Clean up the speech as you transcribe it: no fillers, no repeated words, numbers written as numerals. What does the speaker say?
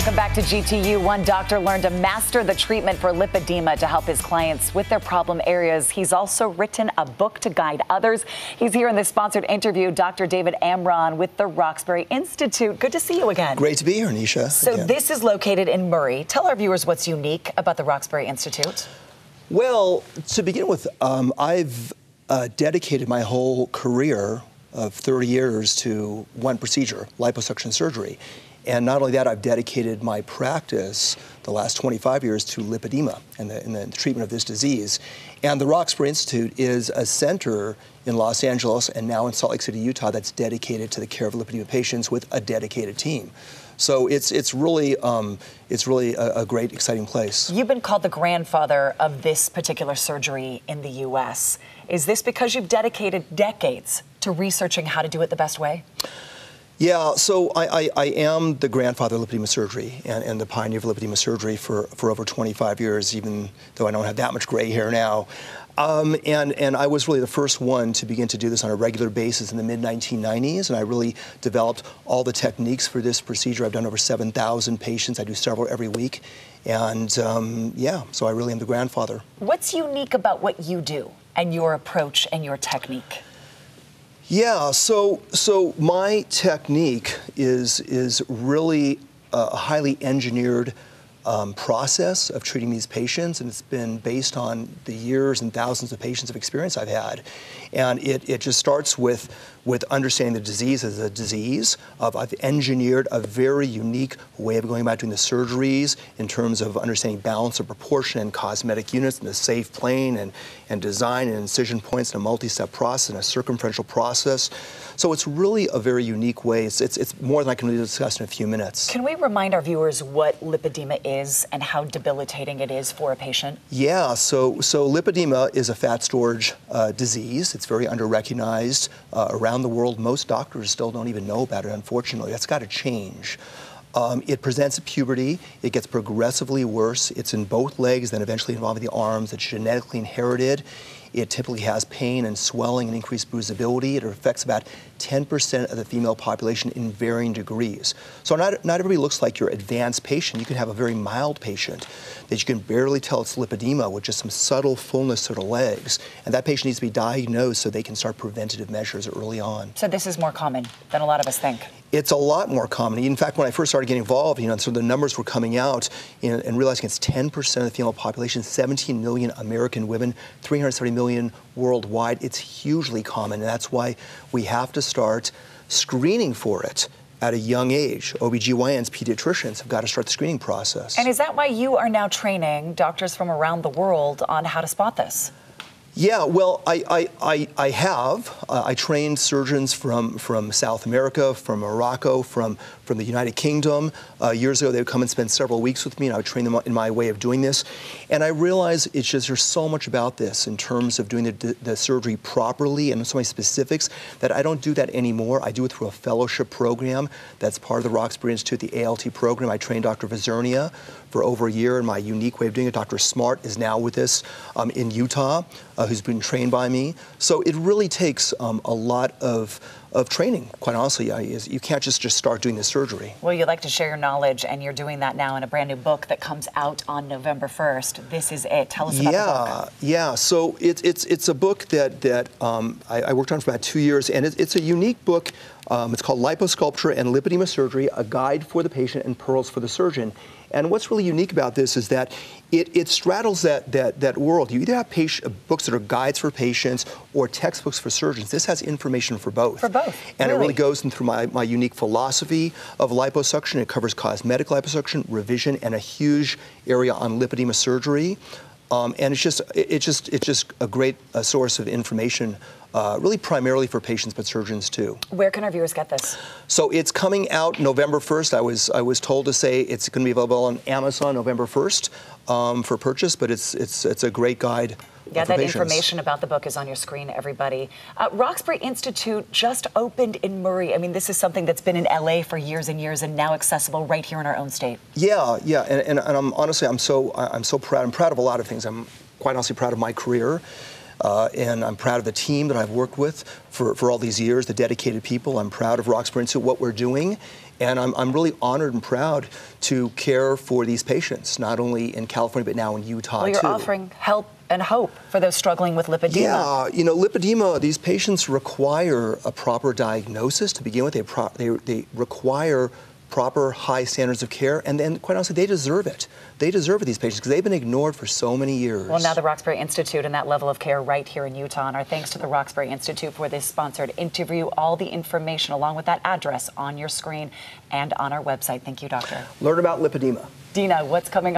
Welcome back to GTU. One doctor learned to master the treatment for lipedema to help his clients with their problem areas. He's also written a book to guide others. He's here in this sponsored interview, Dr. David Amron with the Roxbury Institute. Good to see you again. Great to be here, Nisha. So this is located in Murray. Tell our viewers what's unique about the Roxbury Institute. Well, to begin with, I've dedicated my whole career of 30 years to one procedure, liposuction surgery. And not only that, I've dedicated my practice the last 25 years to lipedema and the treatment of this disease. And the Roxbury Institute is a center in Los Angeles and now in Salt Lake City, Utah, that's dedicated to the care of lipedema patients with a dedicated team. So it's really a great, exciting place. You've been called the grandfather of this particular surgery in the U.S. Is this because you've dedicated decades to researching how to do it the best way? Yeah, so I am the grandfather of lipedema surgery and the pioneer of lipedema surgery for over 25 years, even though I don't have that much gray hair now. And I was really the first one to begin to do this on a regular basis in the mid-1990s, and I really developed all the techniques for this procedure. I've done over 7,000 patients. I do several every week. And yeah, so I really am the grandfather. What's unique about what you do and your approach and your technique? Yeah, so my technique is really a highly engineered process of treating these patients, and it's been based on the years and thousands of patients of experience I've had. And it just starts with understanding the disease as a disease. I've engineered a very unique way of going about doing the surgeries in terms of understanding balance of proportion and cosmetic units and the safe plane and design and incision points and a multi-step process and a circumferential process. So it's really a very unique way. It's more than I can really discuss in a few minutes. Can we remind our viewers what lipedema is and how debilitating it is for a patient? Yeah, so lipedema is a fat storage disease. It's very under-recognized around the world. Most doctors still don't even know about it, unfortunately. That's got to change. It presents at puberty. It gets progressively worse. It's in both legs, then eventually involving the arms. It's genetically inherited. It typically has pain and swelling and increased bruisability. It affects about 10% of the female population in varying degrees. So not everybody looks like your advanced patient. You can have a very mild patient that you can barely tell it's lipedema with just some subtle fullness to the legs. And that patient needs to be diagnosed so they can start preventative measures early on. So this is more common than a lot of us think. It's a lot more common. In fact, when I first started getting involved, so the numbers were coming out and realizing it's 10% of the female population, 17 million American women, 370 million worldwide. It's hugely common, and that's why we have to start screening for it at a young age. OBGYNs, pediatricians have got to start the screening process. And is that why you are now training doctors from around the world on how to spot this? Yeah, well, I have. I trained surgeons from South America, from Morocco, from the United Kingdom. Years ago, they would come and spend several weeks with me, and I would train them in my way of doing this. And I realized it's just there's so much about this in terms of doing the surgery properly and so many specifics that I don't do that anymore. I do it through a fellowship program that's part of the Roxbury Institute, the ALT program. I trained Dr. Vizernia for over a year in my unique way of doing it. Dr. Smart is now with us in Utah, who's been trained by me. So it really takes a lot of training, quite honestly. You can't just start doing the surgery. Well, you like to share your knowledge, and you're doing that now in a brand new book that comes out on November 1st. This is it. Tell us about the book. Yeah, so it's a book that I worked on for about 2 years, and it's a unique book. It's called Liposculpture and Lipedema Surgery, a guide for the patient and pearls for the surgeon. And what's really unique about this is that it straddles that world. You either have books that are guides for patients or textbooks for surgeons. This has information for both. For both, and it really goes through my unique philosophy of liposuction. It covers cosmetic liposuction, revision, and a huge area on lipedema surgery. And it's just a great source of information, really primarily for patients, but surgeons too. Where can our viewers get this? So it's coming out November 1st. I was told to say it's going to be available on Amazon November 1st for purchase, but it's a great guide. Yeah, that information about the book is on your screen, everybody. Roxbury Institute just opened in Murray. I mean, this is something that's been in LA for years and years and now accessible right here in our own state. Yeah, and I'm honestly, I'm so proud. I'm proud of a lot of things. I'm quite honestly proud of my career. And I'm proud of the team that I've worked with for all these years, the dedicated people. I'm proud of Roxbury Institute, what we're doing. And I'm really honored and proud to care for these patients, not only in California, but now in Utah, too. Well, you're offering help and hope for those struggling with lipedema. Yeah, you know, lipedema, these patients require a proper diagnosis to begin with. They require proper high standards of care, and then, quite honestly, they deserve it. They deserve it, these patients, because they've been ignored for so many years. Well, now the Roxbury Institute and that level of care right here in Utah, and our thanks to the Roxbury Institute for this sponsored interview. All the information along with that address on your screen and on our website. Thank you, Doctor. Learn about lipedema. Dina, what's coming up?